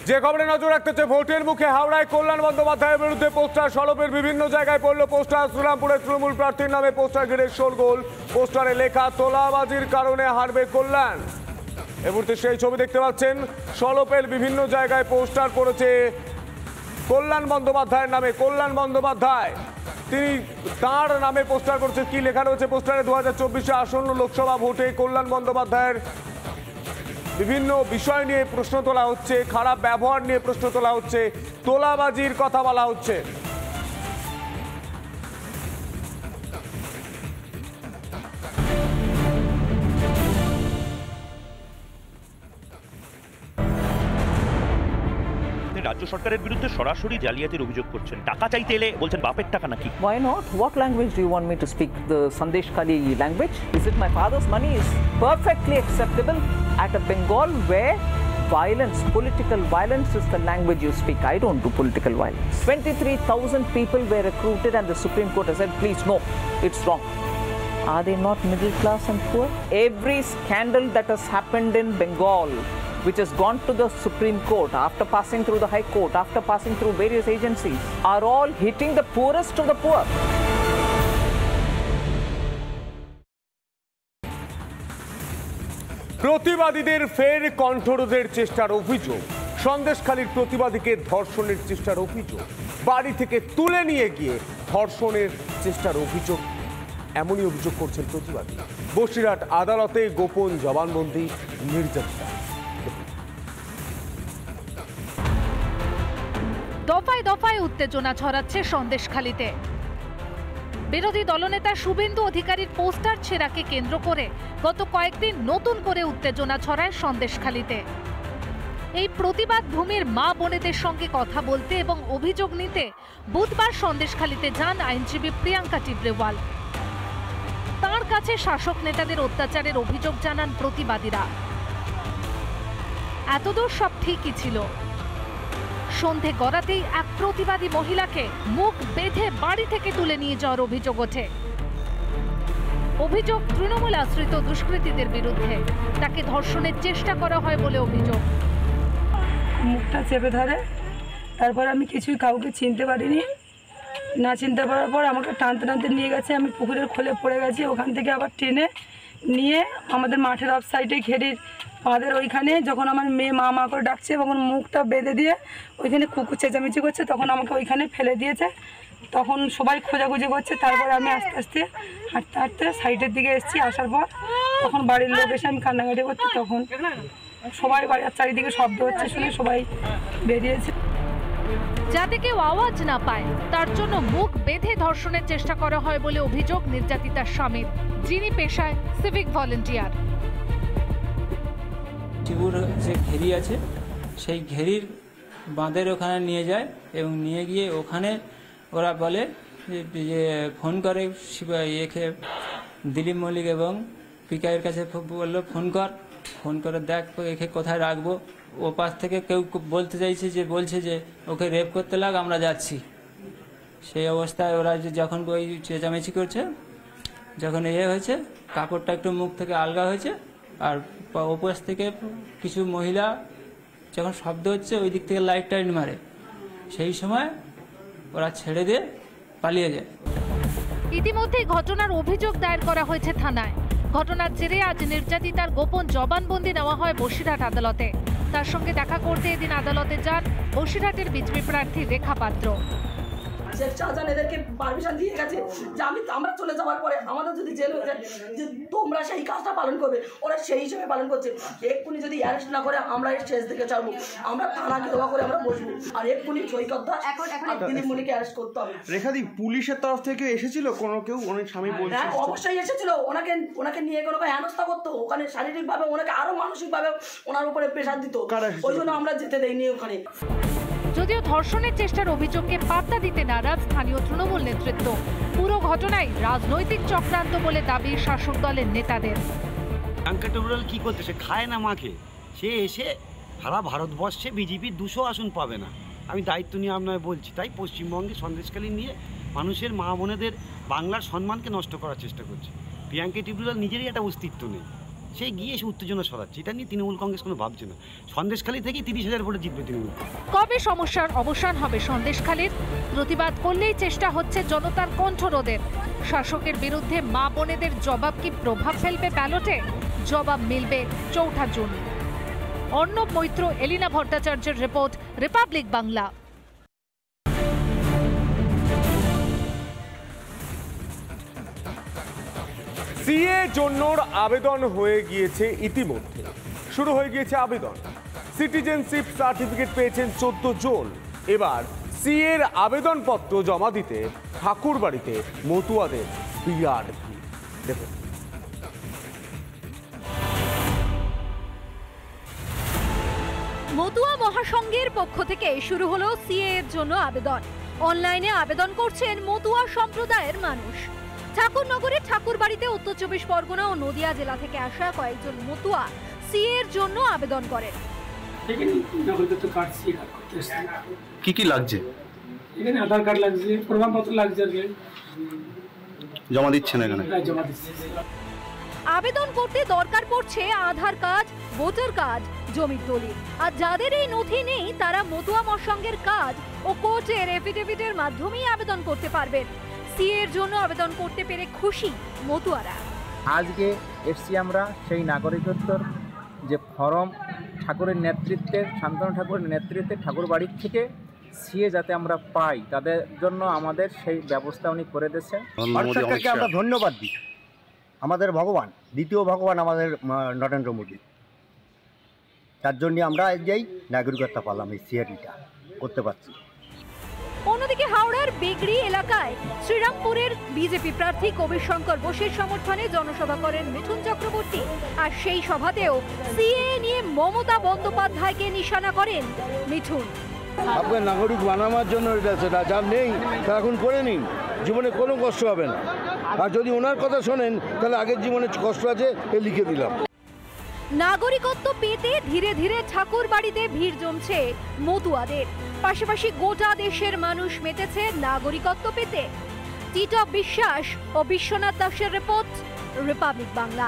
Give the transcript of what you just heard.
যে খবরে নজর রাখতে হচ্ছে, ভোটের মুখে হাওড়ায় কল্যাণ বন্দ্যোপাধ্যায়ের বিরুদ্ধে পোস্টার, সড়কের বিভিন্ন জায়গায় পড়ল পোস্টার। শ্রীরামপুরে তৃণমূল প্রার্থীর নামে পোস্টার ঘিরে শোরগোল। পোস্টারে লেখা তোলাবাজির কারণে হারবে কল্যাণ। এই মুহূর্তে সেই ছবি দেখতে পাচ্ছেন। সড়কের বিভিন্ন জায়গায় পোস্টার পড়েছে কল্যাণ বন্দ্যোপাধ্যায়ের নামে। কল্যাণ বন্দ্যোপাধ্যায় তিনি তাঁর নামে পোস্টার করছে। কি লেখা রয়েছে পোস্টারে? 2024 আসন্ন লোকসভা ভোটে কল্যাণ বন্দ্যোপাধ্যায়ের বিভিন্ন বিষয় নিয়ে প্রশ্ন তোলা হচ্ছে, খারাপ ব্যবহার নিয়ে প্রশ্ন তোলা হচ্ছে, তোলাবাজির কথা বলা হচ্ছে। রাজ্য সরকারের বিরুদ্ধে সরাসরি জালিয়াতির অভিযোগ করছেন। টাকা চাইতে এলে বলছেন বাপের টাকা নাকি? Why not? What language do you want me to speak? The Sandesh Khali language? Is it my father's money? Is perfectly acceptable at a Bengal where violence, political violence is the language you speak. I don't do political violence. 23,000 people were recruited and the Supreme Court has said, please, no, it's wrong. Are they not middle class and poor? Every scandal that has happened in Bengal, which has gone to the Supreme Court after passing through the High Court, after passing through various agencies, are all hitting the poorest of the poor. প্রতিবাদীদের ফের কণ্ঠরোধের চেষ্টার অভিযোগ। সন্দেশখালীর প্রতিবাদীকে ধর্ষণের চেষ্টার অভিযোগ। বাড়ি থেকে তুলে নিয়ে গিয়ে ধর্ষণের চেষ্টার অভিযোগ, এমনই অভিযোগ করছেন প্রতিবাদী। বসিরহাট আদালতে গোপন জবানবন্দি নির্যাতিতা। দফায় দফায় উত্তেজনা ছড়াচ্ছে সন্দেশখালীতে। বিরোধী দলনেতা শুভেন্দু অধিকারীর পোস্টার ছেঁড়াকে কেন্দ্র করে গত কয়েকদিন নতুন করে উত্তেজনা ছড়ায় সন্দেশখালীতে। এই প্রতিবাদ ভূমির মা বোনেদের সঙ্গে কথা বলতে এবং অভিযোগ নিতে বুধবার সন্দেশখালীতে যান আইনজীবী প্রিয়াঙ্কা টিবরেওয়াল। তাঁর কাছে শাসক নেতাদের অত্যাচারের অভিযোগ জানান প্রতিবাদীরা। এতদূর সব ঠিকই ছিল। সন্ধে গড়াতেই এক প্রতিবাদী মহিলাকে মুখ বেঁধে বাড়ি থেকে তুলে নিয়ে যাওয়ার অভিযোগ ওঠে। অভিযোগ তৃণমূল আশ্রিত দুষ্কৃতীদের বিরুদ্ধে। তাকে ধর্ষণের চেষ্টা করা হয় বলে অভিযোগ। মুখটা চেপে ধরে, তারপর আমি কিছুই কাউকে চিনতে পারিনি। না চিনতে পারার পর আমাকে টানতে টানতে নিয়ে গেছে। আমি পুকুরের খোলে পড়ে গেছি। ওখান থেকে আবার টেনে নিয়ে আমাদের মাঠের অফ সাইডে ঘেরির আমাদের ওইখানে, যখন আমার মেয়ে মা মা করে ডাকছে, তখন মুখটা বেঁধে দিয়ে ওইখানে কুকুর চেঁচামেচি করছে, তখন আমাকে ওইখানে ফেলে দিয়েছে। তখন সবাই খোঁজাখুঁজি করছে। তারপরে আমি আস্তে আস্তে হাঁটতে হাঁটতে সাইডের দিকে এসেছি। আসার পর তখন বাড়ির লোক এসে আমি কান্নাকাটি করছি। তখন সবাই বাড়ির চারিদিকে শব্দ হচ্ছে শুনে সবাই বেরিয়েছে। যাতে কেউ আওয়াজ না পায় তার জন্য মুখ বেঁধে ধর্ষণের চেষ্টা করা হয় বলে অভিযোগ নির্যাতিতার স্বামীর, যিনি পেশায় সিভিক ভলেন্টিয়ার। টিবুর যে ঘেরি আছে সেই ঘেরির বাঁধের ওখানে নিয়ে যায় এবং নিয়ে গিয়ে ওখানে ওরা বলে যে ফোন করে দিলীপ মল্লিক এবং পিকাইয়ের কাছে বললো ফোন করে দেখ একে কোথায় রাখবো। ও পাশ থেকে কেউ বলতে চাইছে যে বলছে যে ওকে রেপ করতে লাগ, আমরা যাচ্ছি। সেই অবস্থায় ওরা যখন ওই চেঁচামেচি করছে, যখন হয়েছে কাপড়টা একটু মুখ থেকে আলগা হয়েছে, আর ওপাশ থেকে কিছু মহিলা যখন শব্দ হচ্ছে ওই দিক থেকে লাইট টাইট মারে, সেই সময় ওরা ছেড়ে দিয়ে পালিয়ে যায়। ইতিমধ্যে ঘটনার অভিযোগ দায়ের করা হয়েছে থানায়। ঘটনার জেরে আজ নির্যাতিতার গোপন জবানবন্দি নেওয়া হয় বসিরহাট আদালতে। তার সঙ্গে দেখা করতে এদিন আদালতে যান বসিরহাটের বিজেপি প্রার্থী রেখা পাত্র। শেখ শাহজাহান এদেরকে পারমিশন দিয়ে গেছে যে আমরা চলে যাওয়ার পরে আমাদের যদি জেল হয়ে যায় যে তোমরা সেই কাজটা পালন করবে। ওরা সেই হিসেবে পালন করছে। এক্ষুনি যদি অ্যারেস্ট না করে আমরা এর শেষ দিকে ছাড়বো। আমরা থানাকে দোয়া করে আমরা বসবো। আর এক্ষুনি সৈকত এখন দিলীপ মল্লিককে অ্যারেস্ট করতে হবে। রেখাদি, পুলিশের তরফ থেকে এসেছিল কেউ? অনেক স্বামী বলছে। হ্যাঁ, অবশ্যই এসেছিল। ওনাকে নিয়ে কোনো হেনস্থা করতো। ওখানে শারীরিকভাবে ওনাকে আরো মানসিকভাবে ওনার উপরে প্রেশার দিত। ওই জন্য আমরা যেতে দেইনি ওখানে। যদিও ধর্ষণের চেষ্টার অভিযোগকে পাত্তা দিতে নারাজ স্থানীয় তৃণমূল নেতৃত্ব। পুরো ঘটনায় রাজনৈতিক চক্রান্ত বলে দাবি শাসক দলের নেতাদের। প্রিয়াঙ্কা কি করতে, সে খায় না মাকে। সে এসে সারা ভারতবর্ষে বিজেপির 200 আসন পাবে না। আমি দায়িত্ব নিয়ে আপনাকে বলছি। তাই পশ্চিমবঙ্গে সন্দেশখালী নিয়ে মানুষের মা বোনেদের বাংলার সম্মানকে নষ্ট করার চেষ্টা করছে। প্রিয়াঙ্কা টিবরেওয়াল নিজেরই একটা অস্তিত্ব নেই। সে গিয়ে এসে উত্তেজনা সরাচ্ছে। এটা নিয়ে তৃণমূল কংগ্রেস কোনো ভাবছে না। সন্দেশখালী থেকেই 30,000 ভোটে জিতবে তৃণমূল। কবে সমস্যার অবসান হবে সন্দেশখালীর? প্রতিবাদ করলেই চেষ্টা হচ্ছে জনতার কণ্ঠরোধের। শাসকের বিরুদ্ধে মা বোনেদের জবাব কি প্রভাব ফেলবে ব্যালটে? জবাব মিলবে 4 জুন। অর্ণব মৈত্র, এলিনা ভট্টাচার্যের রিপোর্ট, রিপাবলিক বাংলা। সিএ জন্যর আবেদন হয়ে গিয়েছে ইতিমধ্যে, শুরু হয়ে গিয়েছে আবেদন। সিটিজেনশিপ সার্টিফিকেট পেয়েছেন 14 জন। এবার সিএর আবেদনপত্র জমা দিতে ঠাকুরবাড়িতে মতুয়াদের বিরাট ভিড়। দেখুন, মতুয়া মহাসংঘের পক্ষ থেকে শুরু হলো সিএ এর জন্য আবেদন। অনলাইনে আবেদন করছেন মতুয়া সম্প্রদায়ের মানুষ। ঠাকুরনগরের ঠাকুরবাড়িতে উত্তর 24 পরগনা ও নদিয়া জেলা থেকে আসা কয়েকজন মতুয়া সিএ এর জন্য আবেদন করেন। কি কি লাগছে? এখানে আধার কার্ড লাগছে, প্রমাণপত্র লাগছে, জমা দিচ্ছেন এখানে? আবেদন করতে দরকার পড়ছে আধার কার্ড, ভোটার কার্ড, জমির দলিল। আর যাদের এই নথি নেই তারা মতুয়া মহাসংঘের কার্ড ও কোর্টের এফিডেভিটের মাধ্যমেই আবেদন করতে পারবেন। সিএ এর জন্য আবেদন করতে পেরে খুশি মতুয়ারা। আজকে এসছি আমরা সেই নাগরিকত্বর যে ফর্ম ঠাকুরের নেতৃত্বে, শান্তনু ঠাকুরের নেতৃত্বে ঠাকুর বাড়ির থেকে সিএ যাতে আমরা পাই, তাদের জন্য আমাদের সেই ব্যবস্থা উনি করে দিয়েছেন। সরকারকে আমরা ধন্যবাদ দিই। আমাদের ভগবান, দ্বিতীয় ভগবান আমাদের নরেন্দ্র মোদী। তার জন্য আমরা এই নাগরিকত্ব পালাম, এই সিআরটা করতে পারছি। অন্যদিকে হাওড়ার বেগড়ি এলাকায় শ্রীরামপুরের বিজেপি প্রার্থী কবির শঙ্কর বোসের সমর্থনে জনসভা করেন মিঠুন চক্রবর্তী। আর সেই সভাতেও সিএ নিয়ে মমতা বন্দ্যোপাধ্যায়কে নিশানা করেন মিঠুন। আপনার নাগরিক বানানোর জন্য এটা সেটা যার নেই তা এখন করে নিন, জীবনে কোনো কষ্ট হবে না। আর যদি ওনার কথা শোনেন তাহলে আগের জীবনে কষ্ট আছে এ লিখে দিলাম। নাগরিকত্ব পেতে ধীরে ধীরে ঠাকুর বাড়িতে ভিড় জমছে মতুয়াদের। পাশাপাশি গোটা দেশের মানুষ মেতেছে নাগরিকত্ব পেতে। টিটপ বিশ্বাস ও বিশ্বনাথ দাসের রিপোর্ট, রিপাবলিক বাংলা।